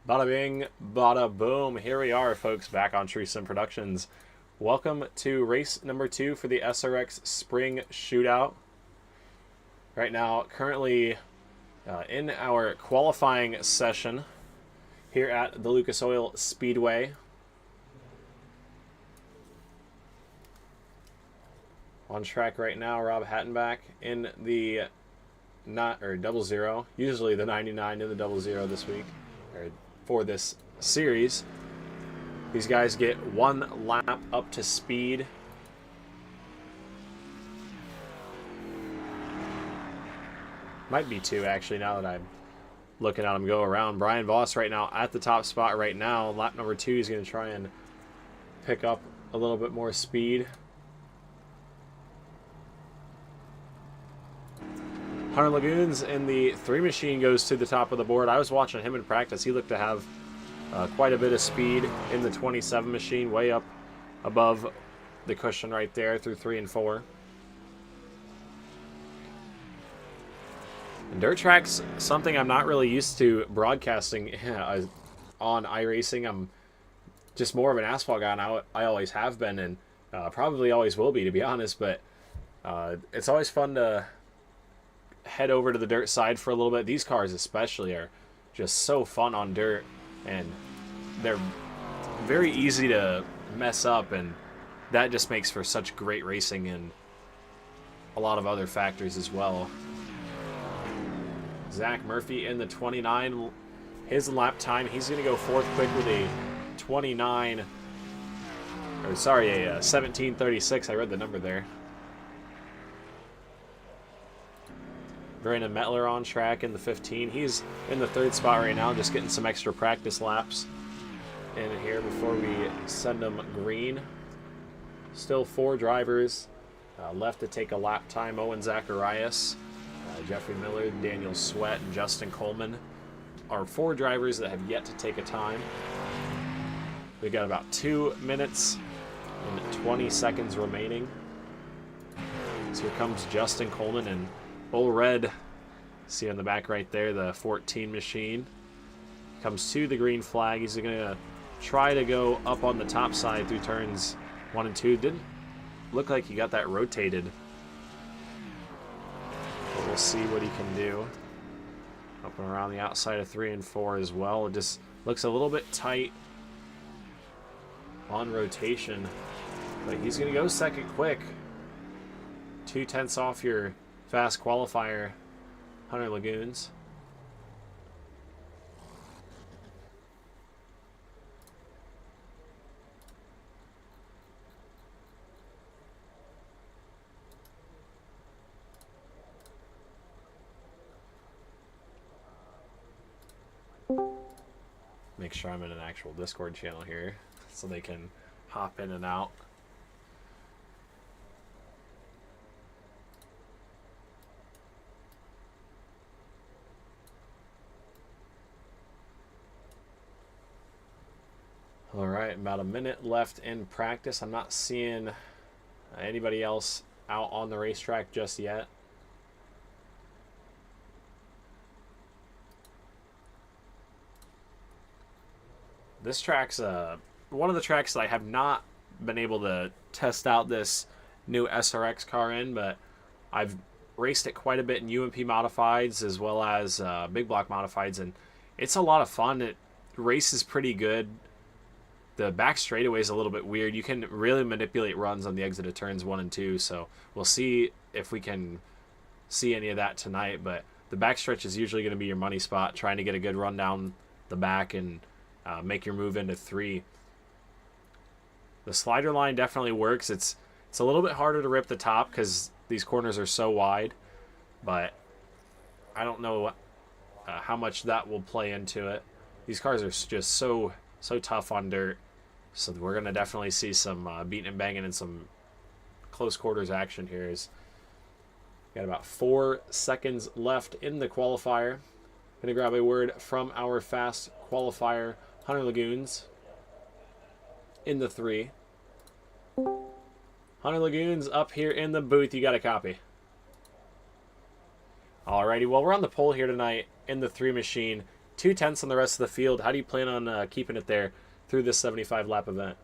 Bada bing, bada boom. Here we are, folks, back on True Sim Productions. Welcome to race number 2 for the SRX Spring Shootout. Right now, currently in our qualifying session here at the Lucas Oil Speedway. On track right now, Rob Hattenbach in the double zero, usually the 99 in the double zero this week, or for this series. These guys get one lap up to speed. Might be two, actually, now that I'm looking at them go around. Brian Voss right now at the top spot right now. Lap number 2 is going to try and pick up a little bit more speed. Hunter Lagoons in the 3 machine goes to the top of the board. I was watching him in practice. He looked to have quite a bit of speed in the 27 machine, way up above the cushion right there through 3 and 4. And dirt track's something I'm not really used to broadcasting on iRacing. I'm just more of an asphalt guy, and I always have been, and probably always will be, to be honest. But it's always fun to head over to the dirt side for a little bit. These cars especially are just so fun on dirt, and they're very easy to mess up, and that just makes for such great racing and a lot of other factors as well. Zach Murphy in the 29, his lap time, he's going to go fourth quick with a 17:36. I read the number there. Brandon Mettler on track in the 15. He's in the 3rd spot right now, just getting some extra practice laps in here before we send him green. Still 4 drivers left to take a lap time. Owen Zacharias, Jeffrey Miller, Daniel Sweat, and Justin Coleman are 4 drivers that have yet to take a time. We've got about 2 minutes and 20 seconds remaining. So here comes Justin Coleman and Bull Red, see on the back right there, the 14 machine. Comes to the green flag. He's going to try to go up on the top side through turns 1 and 2. Didn't look like he got that rotated, but we'll see what he can do. Up and around the outside of 3 and 4 as well. It just looks a little bit tight on rotation, but he's going to go second quick. 2/10 off your fast qualifier, Hunter Lagoons. Make sure I'm in an actual Discord channel here so they can hop in and out. All right, about a minute left in practice. I'm not seeing anybody else out on the racetrack just yet. This track's one of the tracks that I have not been able to test out this new SRX car in, but I've raced it quite a bit in UMP modifieds as well as big block modifieds, and it's a lot of fun. It races pretty good. The back straightaway is a little bit weird. You can really manipulate runs on the exit of turns 1 and 2, so we'll see if we can see any of that tonight. But the back stretch is usually going to be your money spot, trying to get a good run down the back and make your move into 3. The slider line definitely works. It's a little bit harder to rip the top because these corners are so wide, but I don't know how much that will play into it. These cars are just so tough on dirt. So we're going to definitely see some beating and banging and some close quarters action here. Got about 4 seconds left in the qualifier. Going to grab a word from our fast qualifier, Hunter Lagoons, in the 3. Hunter Lagoons up here in the booth. You got a copy. Alrighty, well, we're on the pole here tonight in the 3 machine. 2/10 on the rest of the field. How do you plan on keeping it there through this 75-lap event?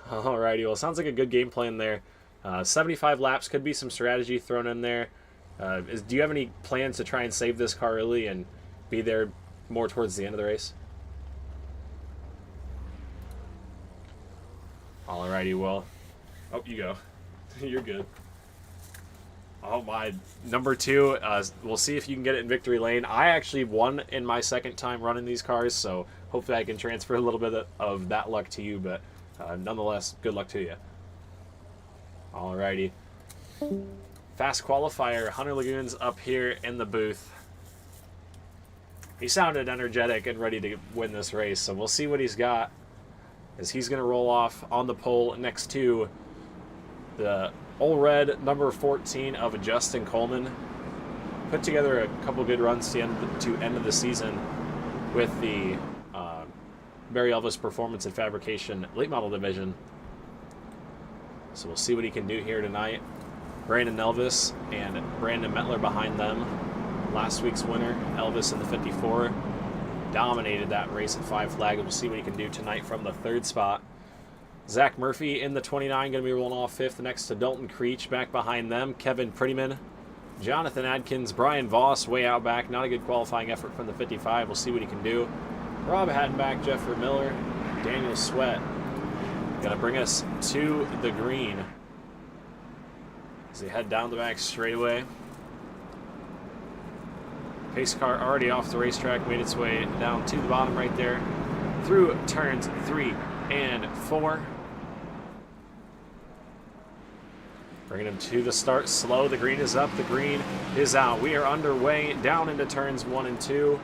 Alrighty, well, sounds like a good game plan there. 75 laps, could be some strategy thrown in there. Do you have any plans to try and save this car early and be there more towards the end of the race? Alrighty, well. Oh, you go. You're good. Oh my, number 2. We'll see if you can get it in victory lane. I actually won in my second time running these cars, so hopefully I can transfer a little bit of that luck to you, but nonetheless, good luck to you. Alrighty. Fast qualifier, Hunter Lagoon's up here in the booth. He sounded energetic and ready to win this race, so we'll see what he's got, as he's going to roll off on the pole next to the Old Red number 14 of Justin Coleman. Put together a couple good runs to end of the season with the Barry Elvis Performance and Fabrication Late Model Division. So we'll see what he can do here tonight. Brandon Elvis and Brandon Mettler behind them. Last week's winner, Elvis in the 54, dominated that race at 5 flag. We'll see what he can do tonight from the 3rd spot. Zach Murphy in the 29, going to be rolling off 5th next to Dalton Creech. Back behind them, Kevin Prettyman, Jonathan Adkins, Brian Voss way out back. Not a good qualifying effort from the 55. We'll see what he can do. Rob Hattenback, Jeffrey Miller, Daniel Sweat. Going to bring us to the green as they head down the back straightaway. Pace car already off the racetrack, made its way down to the bottom right there, through turns 3 and 4. Bringing him to the start slow. The green is up, the green is out. We are underway down into turns 1 and 2.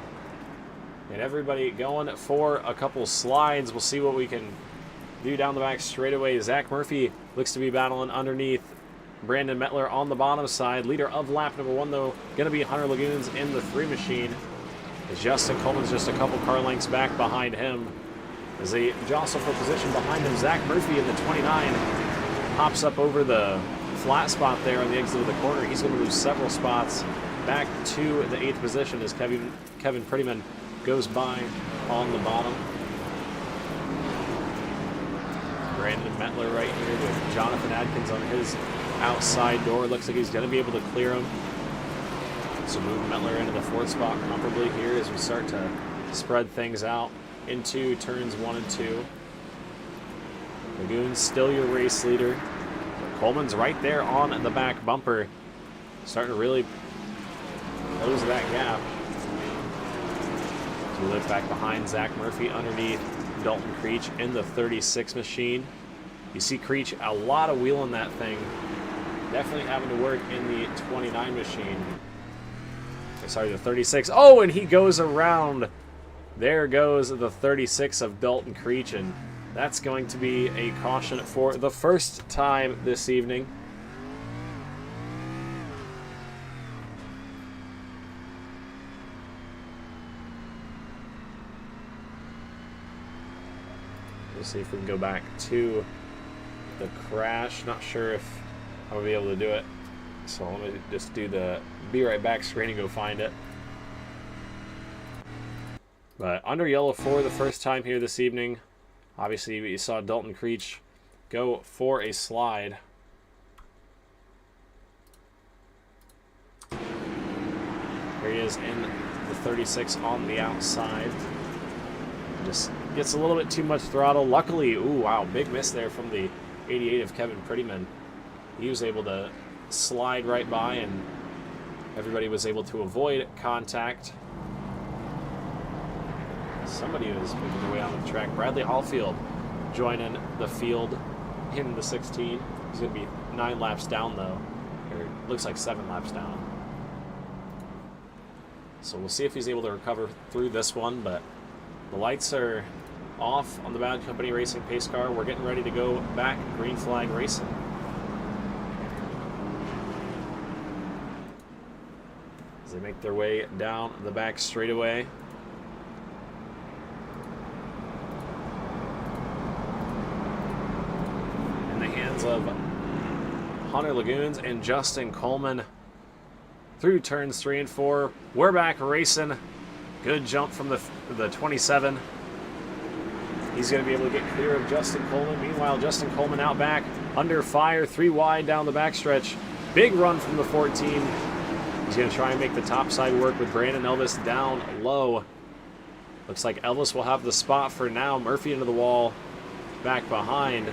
And everybody going for a couple slides. We'll see what we can do down the back straightaway. Zach Murphy looks to be battling underneath Brandon Mettler on the bottom side. Leader of lap number 1, though, going to be Hunter Lagoons in the 3 machine. As Justin Coleman's just a couple car lengths back behind him. As they jostle for position behind him, Zach Murphy in the 29 hops up over the flat spot there on the exit of the corner. He's going to lose several spots back to the 8th position as Kevin Prettyman goes by on the bottom. Brandon Mettler right here with Jonathan Adkins on his outside door. Looks like he's going to be able to clear him. So move Mettler into the 4th spot comfortably here as we start to spread things out into turns 1 and 2. Lagoon's still your race leader. Coleman's right there on the back bumper, starting to really close that gap. So we look back behind Zach Murphy underneath Dalton Creech in the 36 machine. You see Creech a lot of wheeling that thing. Definitely having to work in the 29 machine. Sorry, the 36. Oh, and he goes around. There goes the 36 of Dalton Creech, and that's going to be a caution for the first time this evening. We'll see if we can go back to the crash. Not sure if I'm going to be able to do it. So let me just do the be right back screen and go find it. But under yellow for the first time here this evening. Obviously, you saw Dalton Creech go for a slide. Here he is in the 36 on the outside. Just gets a little bit too much throttle. Luckily, ooh, wow, big miss there from the 88 of Kevin Prettyman. He was able to slide right by, and everybody was able to avoid contact. Somebody was making their way onto the track. Bradley Hallfield joining the field in the 16. He's going to be 9 laps down, though. Or looks like 7 laps down. So we'll see if he's able to recover through this one, but the lights are off on the Bad Company Racing pace car. We're getting ready to go back green flag racing. As they make their way down the back straightaway. In the hands of Hunter Lagoons and Justin Coleman. through turns 3 and 4. We're back racing. Good jump from the 27. He's going to be able to get clear of Justin Coleman. Meanwhile, Justin Coleman out back, under fire, 3 wide down the backstretch. Big run from the 14. He's going to try and make the top side work with Brandon Elvis down low. Looks like Elvis will have the spot for now. Murphy into the wall, back behind.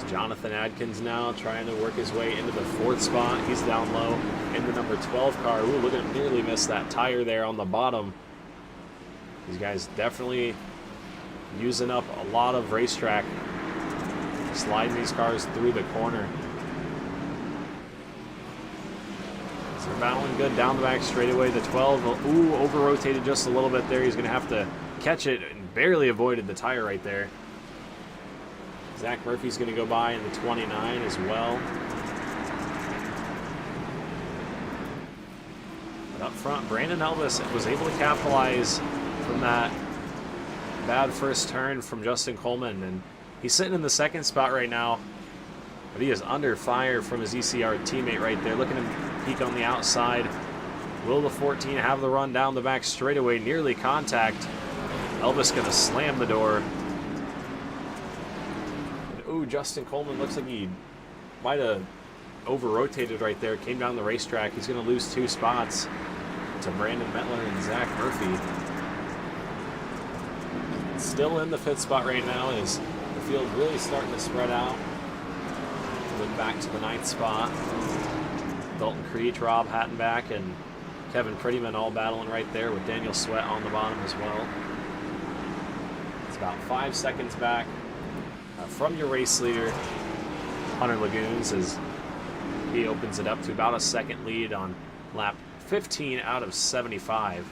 Jonathan Adkins now trying to work his way into the 4th spot. He's down low in the number 12 car. Ooh, look at him nearly miss that tire there on the bottom. These guys definitely using up a lot of racetrack, sliding these cars through the corner. So they're battling good down the back straightaway. The 12, ooh, over-rotated just a little bit there. He's going to have to catch it and barely avoided the tire right there. Zach Murphy's going to go by in the 29 as well. But up front, Brandon Elvis was able to capitalize from that bad first turn from Justin Coleman. And he's sitting in the 2nd spot right now. But he is under fire from his ECR teammate right there. Look at him peek on the outside. Will the 14 have the run down the back straightaway? Nearly contact. Elvis going to slam the door. Ooh, Justin Coleman looks like he might have over-rotated right there. Came down the racetrack. He's going to lose 2 spots to Brandon Mettler and Zach Murphy. Still in the 5th spot right now is the field really starting to spread out. Look back to the 9th spot. Dalton Creech, Rob Hattenback, and Kevin Prettyman all battling right there with Daniel Sweat on the bottom as well. It's about 5 seconds back from your race leader, Hunter Lagoons, as he opens it up to about a 2nd lead on lap 15 out of 75.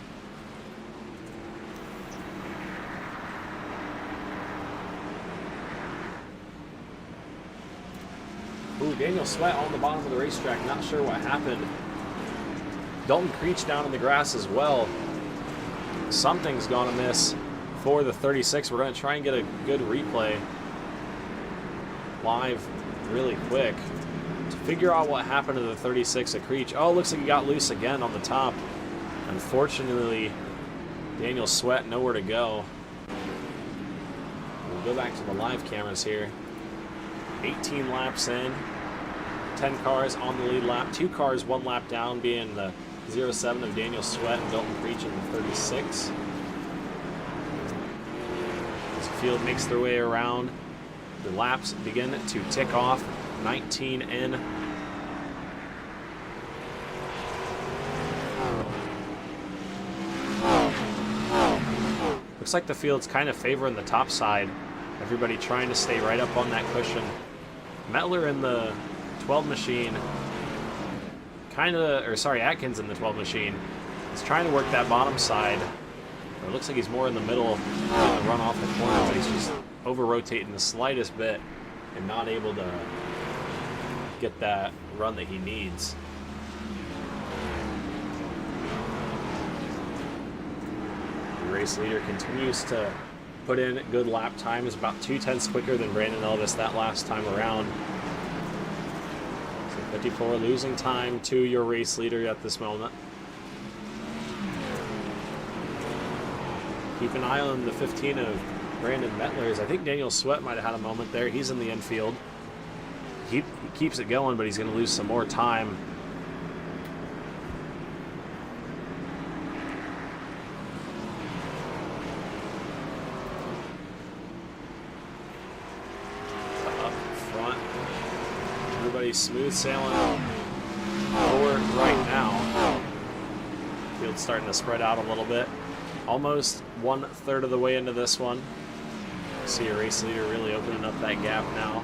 Ooh, Daniel Sweat on the bottom of the racetrack, not sure what happened. Dalton Creech down in the grass as well. Something's gone amiss for the 36. We're going to try and get a good replay live really quick to figure out what happened to the 36 at Creech. Oh, looks like he got loose again on the top. Unfortunately, Daniel Sweat nowhere to go. We'll go back to the live cameras here. 18 laps in, 10 cars on the lead lap, 2 cars 1 lap down, being the 07 of Daniel Sweat and Dalton Creech in the 36. As the field makes their way around, the laps begin to tick off. 19 in. Looks like the field's kind of favoring the top side. Everybody trying to stay right up on that cushion. Mettler in the 12 machine, Atkins in the 12 machine is trying to work that bottom side. It looks like he's more in the middle, trying to run off the corner, but he's just over-rotating the slightest bit and not able to get that run that he needs. The race leader continues to put in good lap times, about 2/10 quicker than Brandon Elvis that last time around. So 54 losing time to your race leader at this moment. Keep an eye on the 15 of Brandon Mettler's. I think Daniel Sweat might have had a moment there. He's in the infield. He keeps it going, but he's going to lose some more time. Up front. Everybody's smooth sailing forward right now. Field's starting to spread out a little bit. Almost 1/3 of the way into this one. See your race leader really opening up that gap now.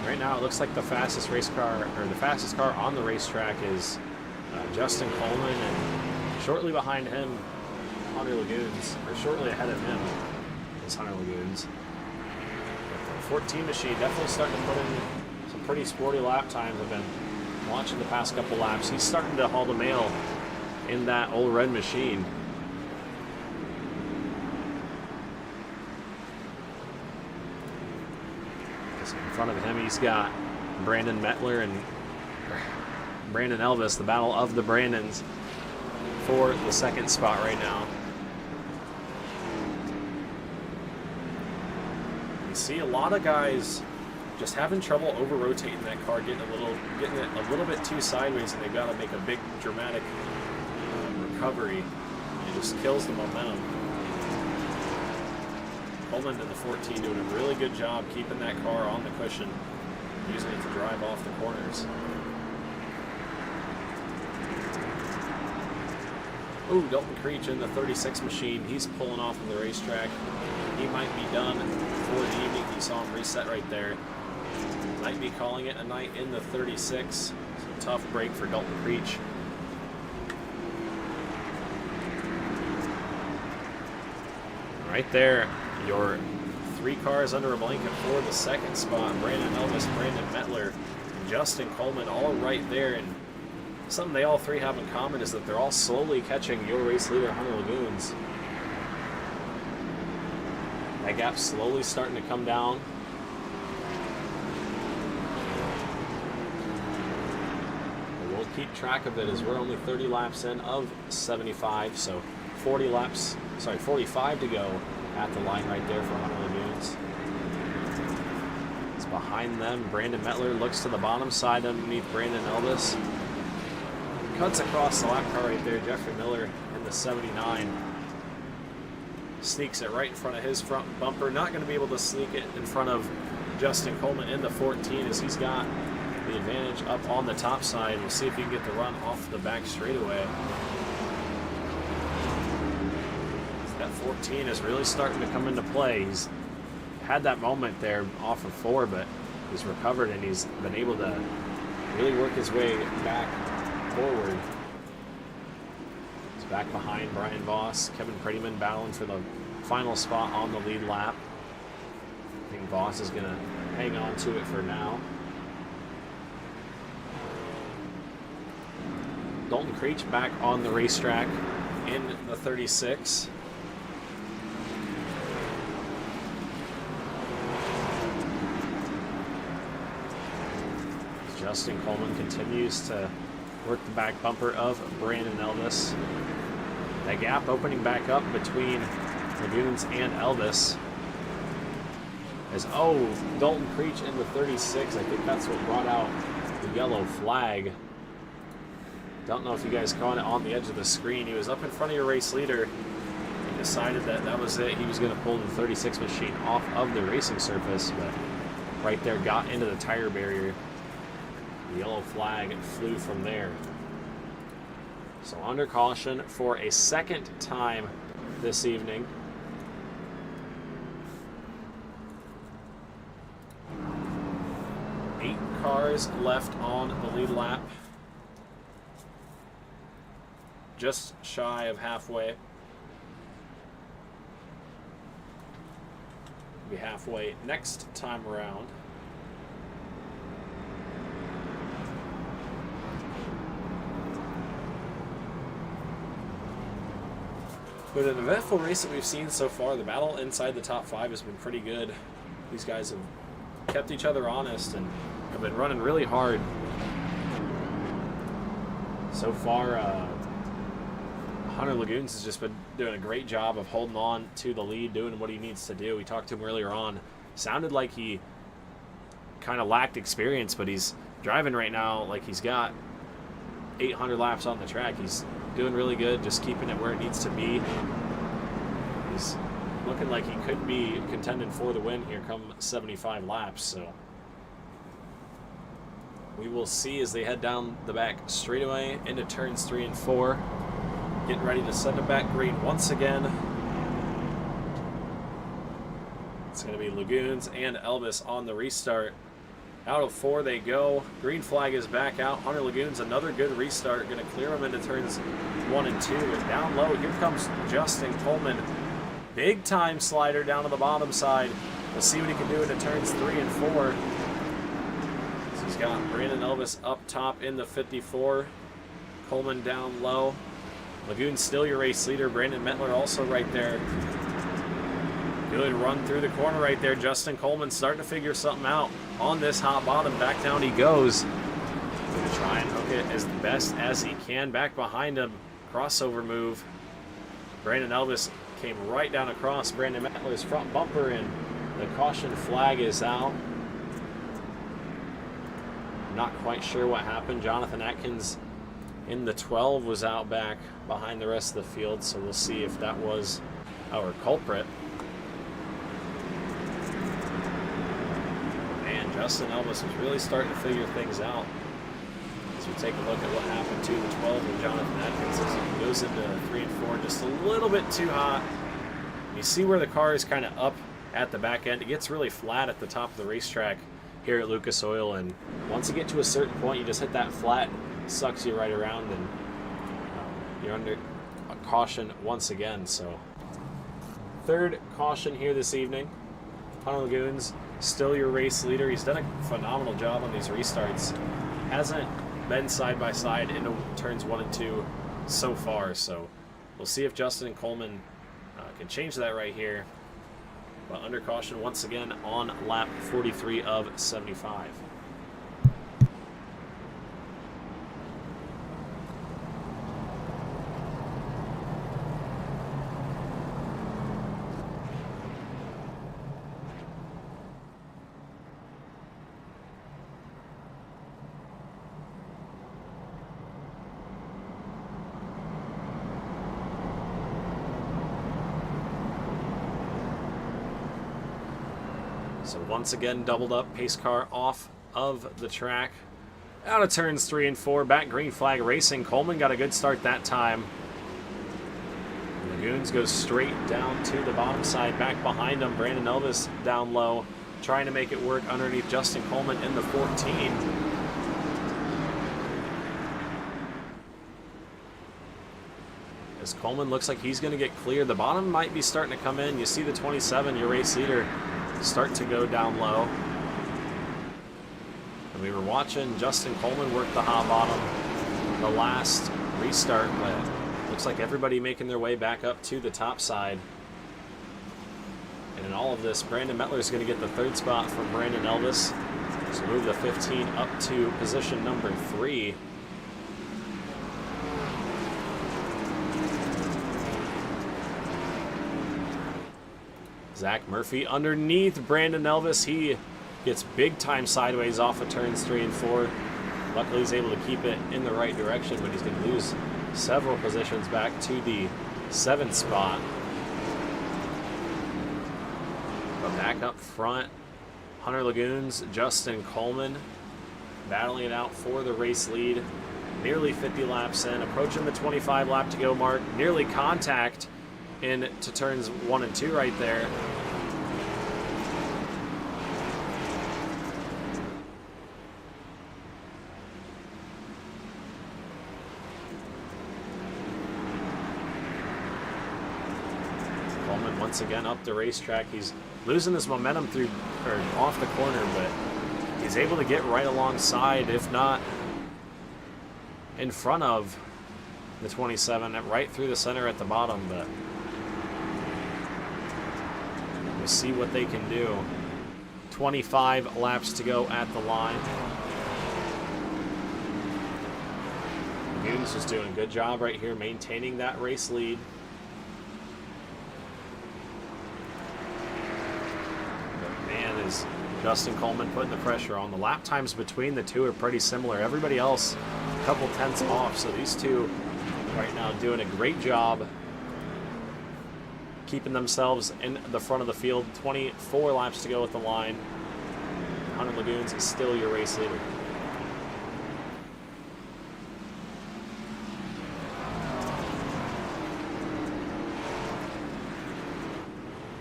Right now, it looks like the fastest car on the racetrack is Justin Coleman, and shortly behind him, Hunter Lagoons, or shortly ahead of him is Hunter Lagoons. But the 14 machine definitely starting to put in some pretty sporty lap times. I've been watching the past couple laps. He's starting to haul the mail in that old red machine. front of him, he's got Brandon Mettler and Brandon Elvis, the battle of the Brandons for the second spot right now. You see a lot of guys just having trouble over-rotating that car, getting it a little bit too sideways, and they've got to make a big dramatic recovery. It just kills the momentum. Coleman in the 14 doing a really good job keeping that car on the cushion, using it to drive off the corners. Ooh, Dalton Creech in the 36 machine. He's pulling off of the racetrack. He might be done for the evening. You saw him reset right there. Might be calling it a night in the 36. It's a tough break for Dalton Creech. Right there, your 3 cars under a blanket for the second spot. Brandon Elvis, Brandon Mettler, and Justin Coleman all right there. And something they all 3 have in common is that they're all slowly catching your race leader, Hunter Lagoons. That gap's slowly starting to come down. And we'll keep track of it as we're only 30 laps in of 75, so 45 to go at the line right there for Hunter Lagoons. It's behind them. Brandon Mettler looks to the bottom side underneath Brandon Elvis. Cuts across the lap car right there. Jeffrey Miller in the 79. Sneaks it right in front of his front bumper. Not going to be able to sneak it in front of Justin Coleman in the 14 as he's got the advantage up on the top side. We'll see if he can get the run off the back straightaway. That 14 is really starting to come into play. He's had that moment there off of 4, but he's recovered and he's been able to really work his way back forward. He's back behind Brian Voss. Kevin Prettyman battling for the final spot on the lead lap. I think Voss is going to hang on to it for now. Dalton Creech back on the racetrack in the 36. Justin Coleman continues to work the back bumper of Brandon Elvis. That gap opening back up between Lagoons and Elvis. As, Dalton Creech in the 36. I think that's what brought out the yellow flag. Don't know if you guys caught it on the edge of the screen. He was up in front of your race leader. He decided that that was it. He was going to pull the 36 machine off of the racing surface, but right there got into the tire barrier. The yellow flag flew from there. So under caution for a second time this evening. Eight cars left on the lead lap. Just shy of halfway. Be halfway next time around. But an eventful race that we've seen so far. The battle inside the top 5 has been pretty good. These guys have kept each other honest and have been running really hard. So far, Hunter Lagoons has just been doing a great job of holding on to the lead, doing what he needs to do. We talked to him earlier on. Sounded like he kind of lacked experience, but he's driving right now like he's got 800 laps on the track. He's doing really good, just keeping it where it needs to be. He's looking like he could be contending for the win here come 75 laps, so we will see as they head down the back straightaway into turns 3 and 4. Getting ready to send them back green once again. It's going to be Lagoons and Elvis on the restart. Out of 4 they go. Green flag is back out. Hunter Lagoons, another good restart. Going to clear them into turns 1 and 2. And down low, here comes Justin Coleman. Big time slider down to the bottom side. We'll see what he can do into turns 3 and 4. So he's got Brandon Elvis up top in the 54. Coleman down low. Lagoons still your race leader. Brandon Mettler also right there. Good run through the corner right there. Justin Coleman starting to figure something out on this hot bottom. Back down he goes. Going to try and hook it as best as he can. Back behind him. Crossover move. Brandon Elvis came right down across Brandon Mettler's front bumper, and the caution flag is out. Not quite sure what happened. Jonathan Atkins in the 12 was out back behind the rest of the field, so we'll see if that was our culprit. Man, Justin Elvis was really starting to figure things out. As we take a look at what happened to the 12 with Jonathan Atkins as he goes into 3 and 4, just a little bit too hot. You see where the car is kind of up at the back end. It gets really flat at the top of the racetrack here at Lucas Oil, and once you get to a certain point, you just hit that flat, sucks you right around, and you're under a caution once again. So third caution here this evening. Hunter Lagoons, still your race leader. He's done a phenomenal job on these restarts. Hasn't been side by side into turns 1 and 2 so far, so we'll see if Justin Coleman can change that right here. But under caution once again on lap 43 of 75. So once again, doubled up, pace car off of the track. Out of turns 3 and 4, back green flag racing. Coleman got a good start that time. Lagoons goes straight down to the bottom side, back behind him. Brandon Elvis down low, trying to make it work underneath Justin Coleman in the 14. As Coleman looks like he's going to get clear. The bottom might be starting to come in. You see the 27, your race leader, start to go down low. And we were watching Justin Coleman work the hot bottom the last restart, but looks like everybody making their way back up to the top side. And in all of this, Brandon Mettler is going to get the 3rd spot from Brandon Elvis. So move the 15 up to position number 3. Zach Murphy underneath Brandon Elvis. He gets big time sideways off of turns 3 and 4. Luckily he's able to keep it in the right direction, but he's going to lose several positions back to the 7th spot. But back up front, Hunter Lagoons, Justin Coleman battling it out for the race lead. Nearly 50 laps in, approaching the 25 lap to go mark. Nearly contact into turns 1 and 2 right there. Coleman once again up the racetrack. He's losing his momentum through or off the corner, but he's able to get right alongside, if not in front of the 27, right through the center at the bottom. But we'll see what they can do. 25 laps to go at the line. Lagoons is doing a good job right here maintaining that race lead. But man, is Justin Coleman putting the pressure on. The lap times between the two are pretty similar. Everybody else a couple tenths off, so these two right now doing a great job keeping themselves in the front of the field. 24 laps to go at the line. Hunter Lagoons is still your race leader.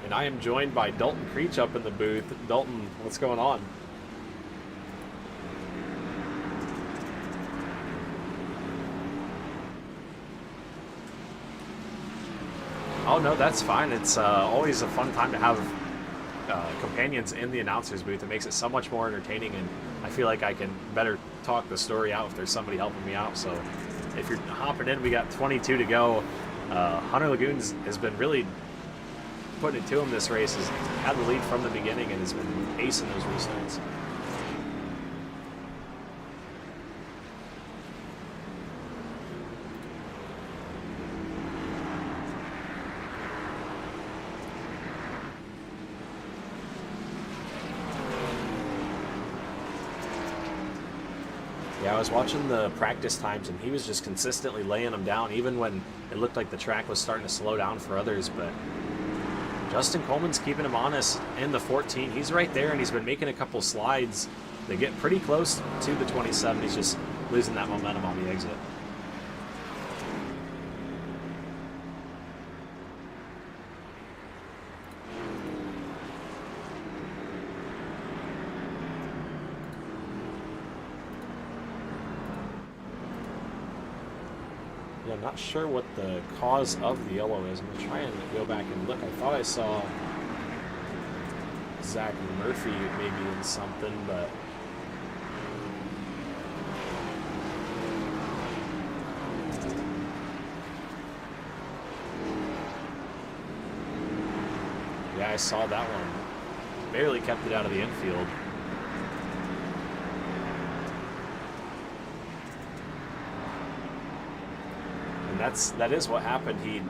And I am joined by Dalton Creech up in the booth. Dalton, what's going on? Oh, no, that's fine. It's always a fun time to have companions in the announcer's booth. It makes it so much more entertaining, and I feel like I can better talk the story out if there's somebody helping me out. So if you're hopping in, we got 22 to go. Hunter Lagoons has been really putting it to him this race. Has had the lead from the beginning and has been acing those restarts. Yeah, I was watching the practice times, and he was just consistently laying them down, even when it looked like the track was starting to slow down for others. But Justin Coleman's keeping him honest in the 14. He's right there, and he's been making a couple slides. They get pretty close to the 27. He's just losing that momentum on the exit. Yeah, I'm not sure what the cause of the yellow is. I'm going to try and go back and look. I thought I saw Zach Murphy maybe in something, but yeah, I saw that one. Barely kept it out of the infield. That is what happened. He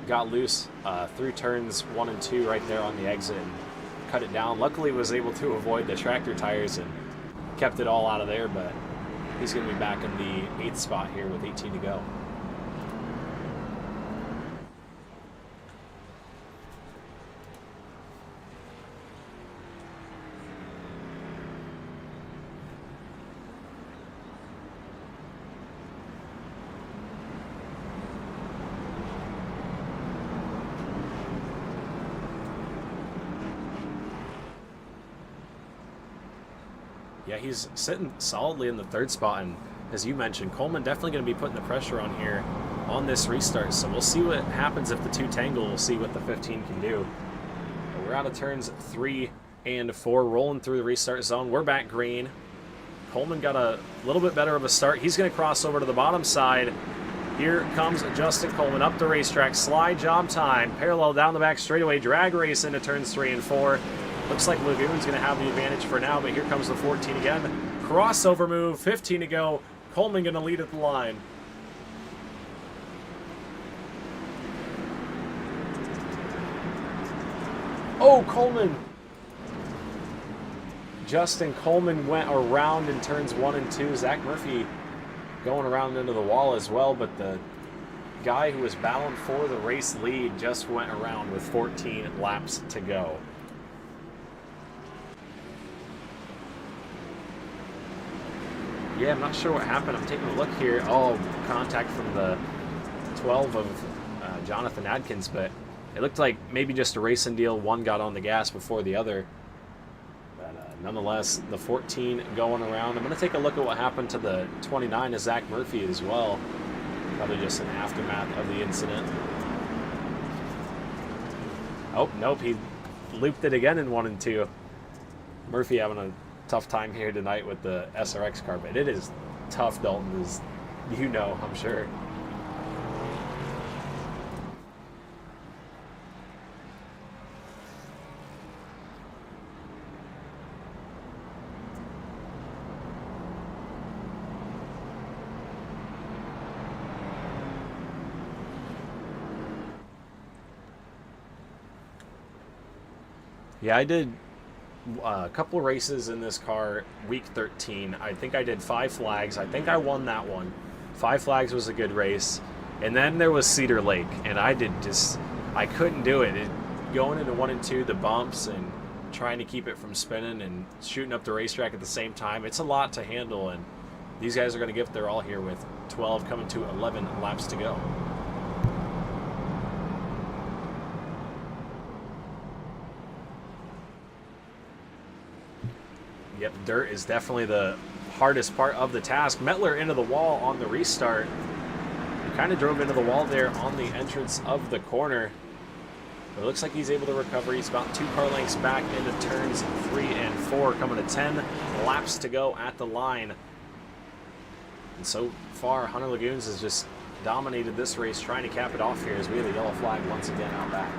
got loose through turns 1 and 2 right there on the exit and cut it down. Luckily was able to avoid the tractor tires and kept it all out of there, but he's going to be back in the 8th spot here with 18 to go. Yeah, he's sitting solidly in the 3rd spot, and as you mentioned, Coleman definitely going to be putting the pressure on here on this restart, so we'll see what happens if the 2 tangle. We'll see what the 15 can do. But we're out of turns 3 and 4, rolling through the restart zone. We're back green. Coleman got a little bit better of a start. He's going to cross over to the bottom side. Here comes Justin Coleman up the racetrack. Slide job time. Parallel down the back straightaway. Drag race into turns 3 and 4. Looks like Lagoon's going to have the advantage for now, but here comes the 14 again. Crossover move, 15 to go. Coleman going to lead at the line. Oh, Coleman! Justin Coleman went around in turns 1 and 2. Zach Murphy going around into the wall as well, but the guy who was battling for the race lead just went around with 14 laps to go. Yeah, I'm not sure what happened. I'm taking a look here. Oh, contact from the 12 of Jonathan Adkins, but it looked like maybe just a racing deal. One got on the gas before the other. But nonetheless, the 14 going around. I'm going to take a look at what happened to the 29 of Zach Murphy as well. Probably just an aftermath of the incident. Oh, nope, he looped it again in 1 and 2. Murphy having a tough time here tonight with the SRX car, but it is tough, Dalton, as you know, I'm sure. Yeah, I did a couple races in this car week 13. I think I did 5 flags. I think I won that one. 5 flags was a good race. And then there was Cedar Lake, and I couldn't do it. Going into 1 and 2, the bumps and trying to keep it from spinning and shooting up the racetrack at the same time, it's a lot to handle, and these guys are going to give it their all here with 12 coming to 11 laps to go. Yep, dirt is definitely the hardest part of the task. Mettler into the wall on the restart. He kind of drove into the wall there on the entrance of the corner. But it looks like he's able to recover. He's about 2 car lengths back into turns 3 and 4, coming to 10 laps to go at the line. And so far, Hunter Lagoons has just dominated this race, trying to cap it off here as we have a yellow flag once again out back.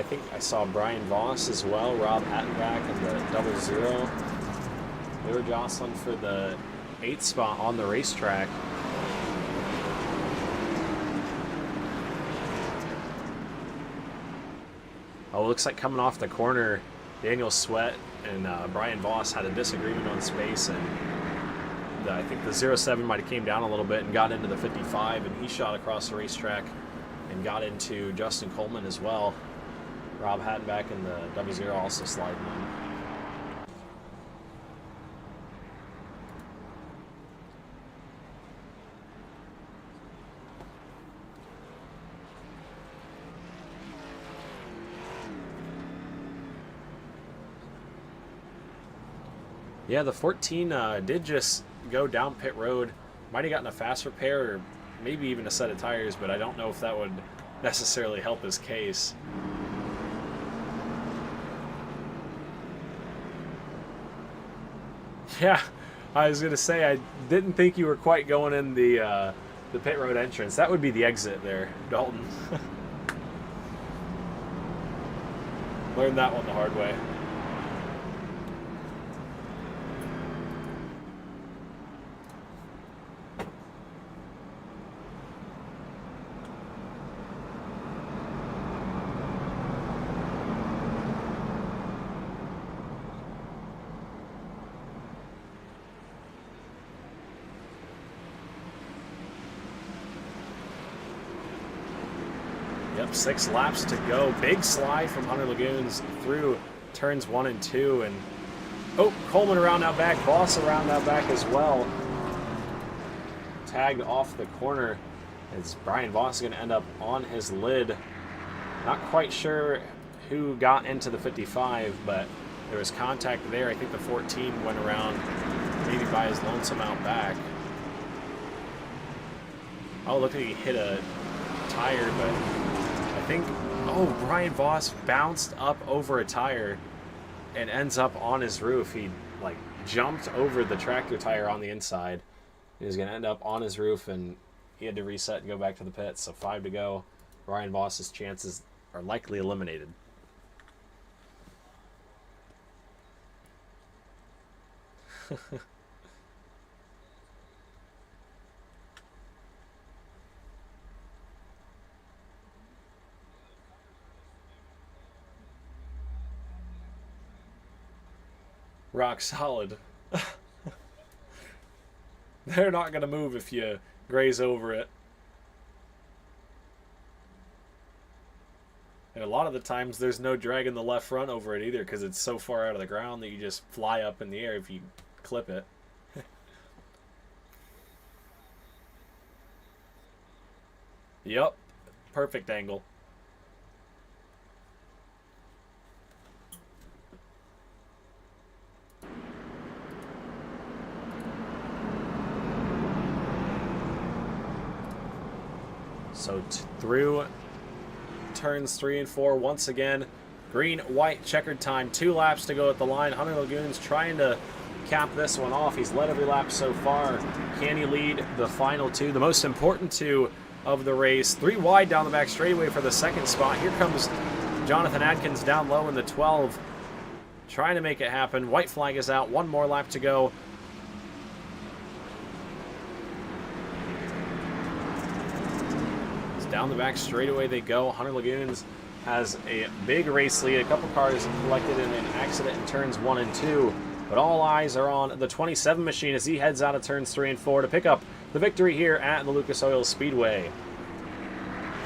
I think I saw Brian Voss as well, Rob Hattenback in the 00. They were jostling for the 8th spot on the racetrack. Oh, it looks like coming off the corner, Daniel Sweat and Brian Voss had a disagreement on space, and I think the 07 might have came down a little bit and got into the 55, and he shot across the racetrack and got into Justin Coleman as well. Rob Hattenback in the 00 also sliding in. Yeah, the 14 did just go down pit road. Might have gotten a faster pair or maybe even a set of tires, but I don't know if that would necessarily help his case. Yeah, I was going to say, I didn't think you were quite going in the pit road entrance. That would be the exit there, Dalton. Learned that one the hard way. Yep, 6 laps to go. Big slide from Hunter Lagoons through turns 1 and 2. And oh, Coleman around that back, Voss around that back as well. Tagged off the corner as Brian Voss is going to end up on his lid. Not quite sure who got into the 55, but there was contact there. I think the 14 went around maybe by his lonesome out back. Oh, look at he hit a tire, but I think, oh, Brian Voss bounced up over a tire and ends up on his roof. He like jumped over the tractor tire on the inside. He was going to end up on his roof, and he had to reset and go back to the pits. So 5 to go. Brian Voss's chances are likely eliminated. Rock solid. They're not going to move if you graze over it. And a lot of the times there's no dragging the left front over it either because it's so far out of the ground that you just fly up in the air if you clip it. Yep. Perfect angle. So through turns 3 and 4 once again. Green, white, checkered time. 2 laps to go at the line. Hunter Lagoons trying to cap this one off. He's led every lap so far. Can he lead the final 2? The most important 2 of the race. 3 wide down the back straightaway for the 2nd spot. Here comes Jonathan Adkins down low in the 12. Trying to make it happen. White flag is out. 1 more lap to go. Down the back straightaway they go. Hunter Lagoons has a big race lead. A couple cars collected in an accident in turns 1 and 2. But all eyes are on the 27 machine as he heads out of turns 3 and 4 to pick up the victory here at the Lucas Oil Speedway.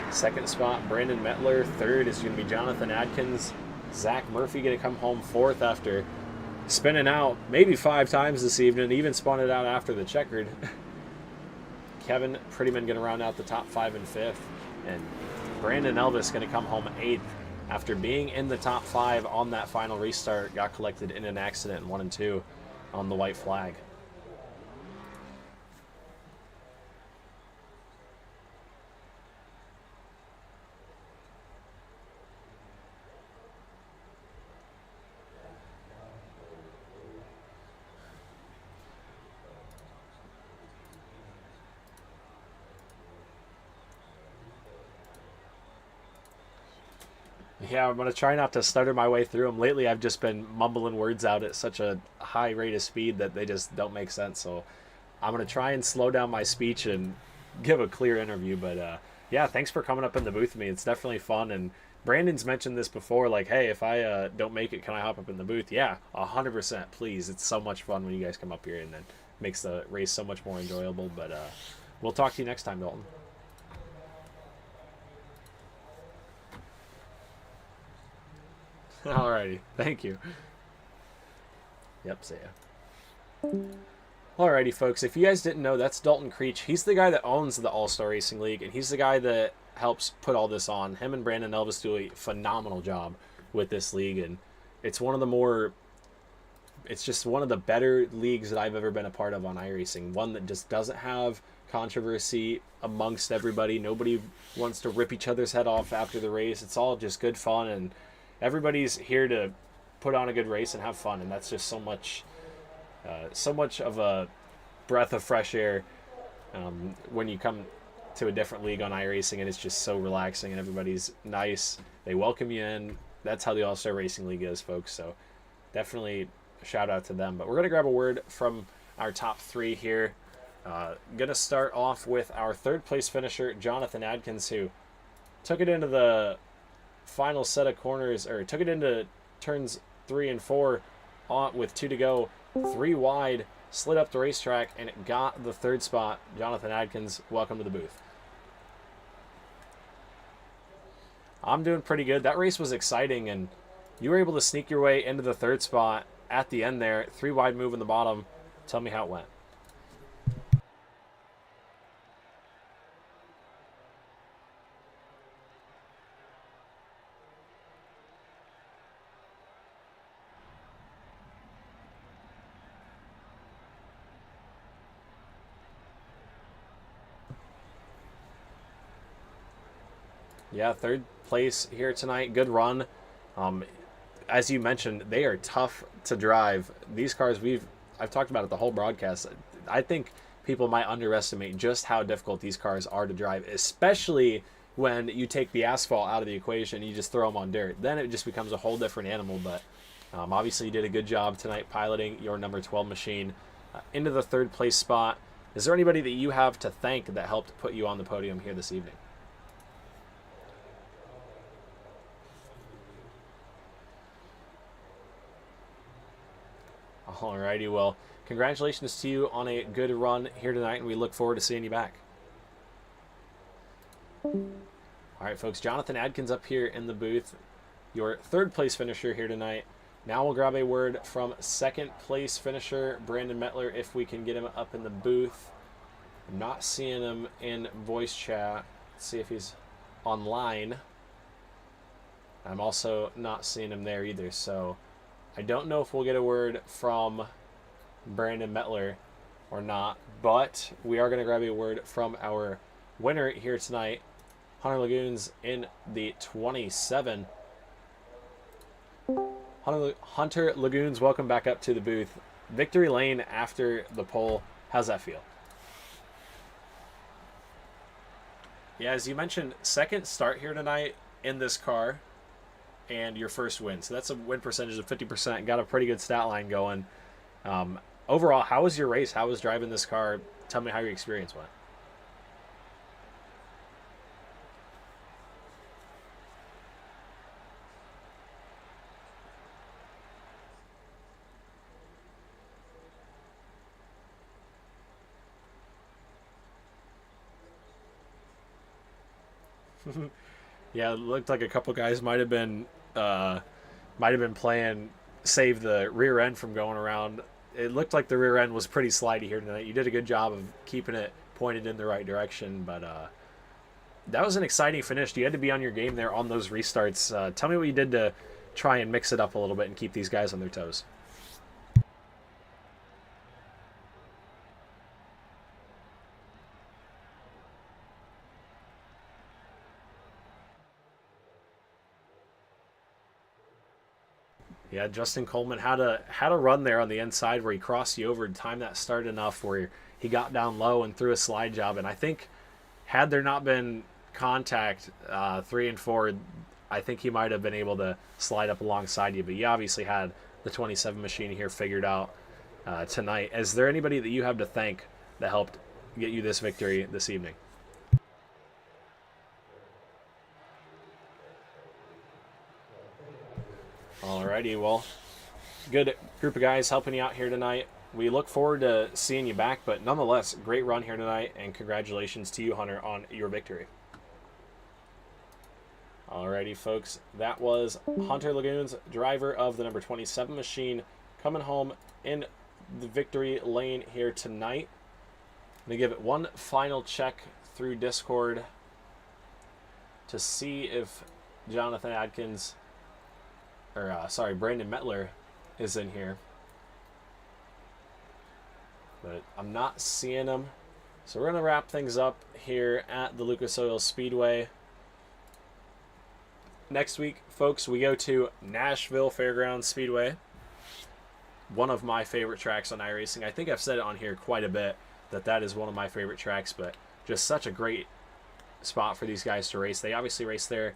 2nd spot, Brandon Mettler. 3rd is going to be Jonathan Adkins. Zach Murphy going to come home 4th after spinning out maybe 5 times this evening. Even spun it out after the checkered. Kevin Prettyman going to round out the top 5 and 5th. And Brandon Elvis going to come home 8th after being in the top 5 on that final restart. Got collected in an accident in 1 and 2 on the white flag. Yeah, I'm going to try not to stutter my way through them. Lately, I've just been mumbling words out at such a high rate of speed that they just don't make sense. So I'm going to try and slow down my speech and give a clear interview. But yeah, thanks for coming up in the booth with me. It's definitely fun. And Brandon's mentioned this before, like, hey, if I don't make it, can I hop up in the booth? Yeah, 100%. Please. It's so much fun when you guys come up here, and then makes the race so much more enjoyable. But we'll talk to you next time, Dalton. Alrighty. Thank you. Yep, see ya. Alrighty, folks. If you guys didn't know, that's Dalton Creech. He's the guy that owns the All-Star Racing League, and he's the guy that helps put all this on. Him and Brandon Elvis do a phenomenal job with this league, and it's one of the more... It's just one of the better leagues that I've ever been a part of on iRacing. One that just doesn't have controversy amongst everybody. Nobody wants to rip each other's head off after the race. It's all just good fun, and everybody's here to put on a good race and have fun, and that's just so much of a breath of fresh air when you come to a different league on iRacing, and it's just so relaxing, and everybody's nice. They welcome you in. That's how the All-Star Racing League is, folks, so definitely a shout out to them. But we're going to grab a word from our top three here. Going to start off with our third place finisher, Jonathan Adkins, who took it into the final set of corners, or took it into turns 3 and 4 with 2 to go, 3 wide, slid up the racetrack, and it got the third spot. Jonathan Adkins, welcome to the booth. I'm doing pretty good. That race was exciting, and you were able to sneak your way into the third spot at the end there. 3 wide move in the bottom. Tell me how it went. Yeah, third place here tonight. Good run. As you mentioned, they are tough to drive. These cars, I've talked about it the whole broadcast. I think people might underestimate just how difficult these cars are to drive, especially when you take the asphalt out of the equation and you just throw them on dirt. Then it just becomes a whole different animal. But obviously you did a good job tonight piloting your number 12 machine into the third place spot. Is there anybody that you have to thank that helped put you on the podium here this evening? Alrighty, well, congratulations to you on a good run here tonight, and we look forward to seeing you back. Alright, folks, Jonathan Adkins up here in the booth, your third place finisher here tonight. Now we'll grab a word from second place finisher, Brandon Mettler, if we can get him up in the booth. I'm not seeing him in voice chat. Let's see if he's online. I'm also not seeing him there either, so I don't know if we'll get a word from Brandon Mettler or not, but we are going to grab a word from our winner here tonight, Hunter Lagoons in the 27. Hunter Lagoons, welcome back up to the booth. Victory lane after the pole. How's that feel? Yeah, as you mentioned, second start here tonight in this car and your first win. So that's a win percentage of 50%. Got a pretty good stat line going. Overall, how was your race? How was driving this car? Tell me how your experience went. Yeah, it looked like a couple guys might have been playing save the rear end from going around. It looked like the rear end was pretty slidey here tonight. You did a good job of keeping it pointed in the right direction, but that was an exciting finish. You had to be on your game there on those restarts. Tell me what you did to try and mix it up a little bit and keep these guys on their toes. Yeah, Justin Coleman had a run there on the inside where he crossed you over and timed that start enough where he got down low and threw a slide job. And I think had there not been contact 3 and 4, I think he might have been able to slide up alongside you, but you obviously had the 27 machine here figured out tonight. Is there anybody that you have to thank that helped get you this victory this evening? Alrighty, well, good group of guys helping you out here tonight. We look forward to seeing you back, but nonetheless, great run here tonight, and congratulations to you, Hunter, on your victory. Alrighty, folks, that was Hunter Lagoons, driver of the number 27 machine, coming home in the victory lane here tonight. I'm going to give it one final check through Discord to see if Jonathan Adkins, or Brandon Mettler is in here. But I'm not seeing him. So we're going to wrap things up here at the Lucas Oil Speedway. Next week, folks, we go to Nashville Fairgrounds Speedway. One of my favorite tracks on iRacing. I think I've said it on here quite a bit that is one of my favorite tracks, but just such a great spot for these guys to race. They obviously raced there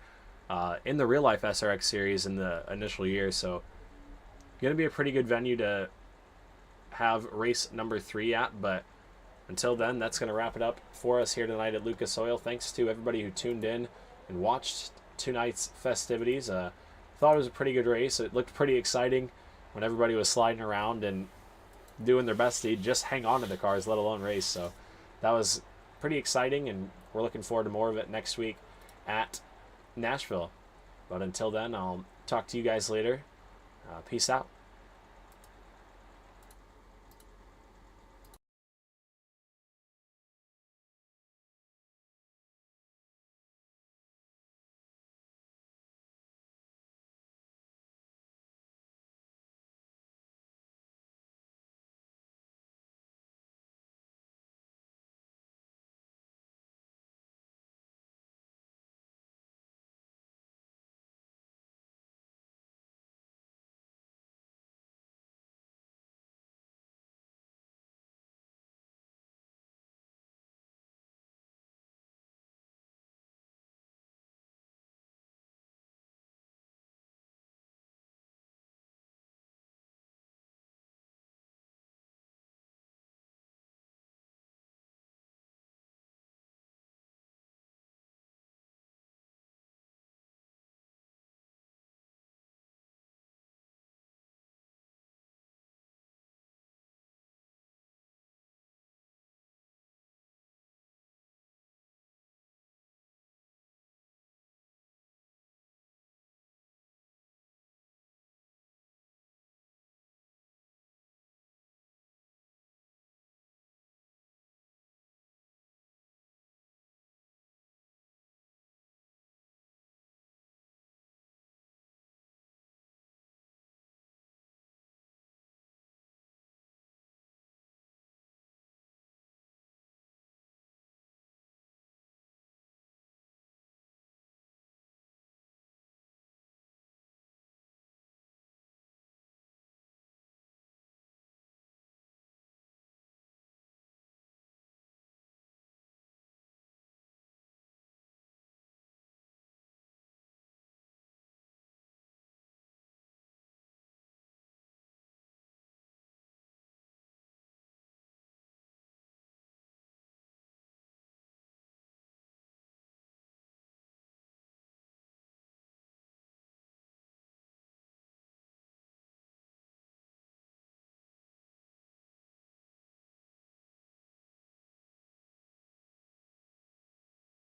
in the real life SRX series in the initial years, so going to be a pretty good venue to have race number 3 at. But until then, that's going to wrap it up for us here tonight at Lucas Oil. Thanks to everybody who tuned in and watched tonight's festivities. Thought it was a pretty good race. It looked pretty exciting when everybody was sliding around and doing their best to just hang on to the cars, let alone race. So that was pretty exciting, and we're looking forward to more of it next week at Nashville. But until then, I'll talk to you guys later. Peace out.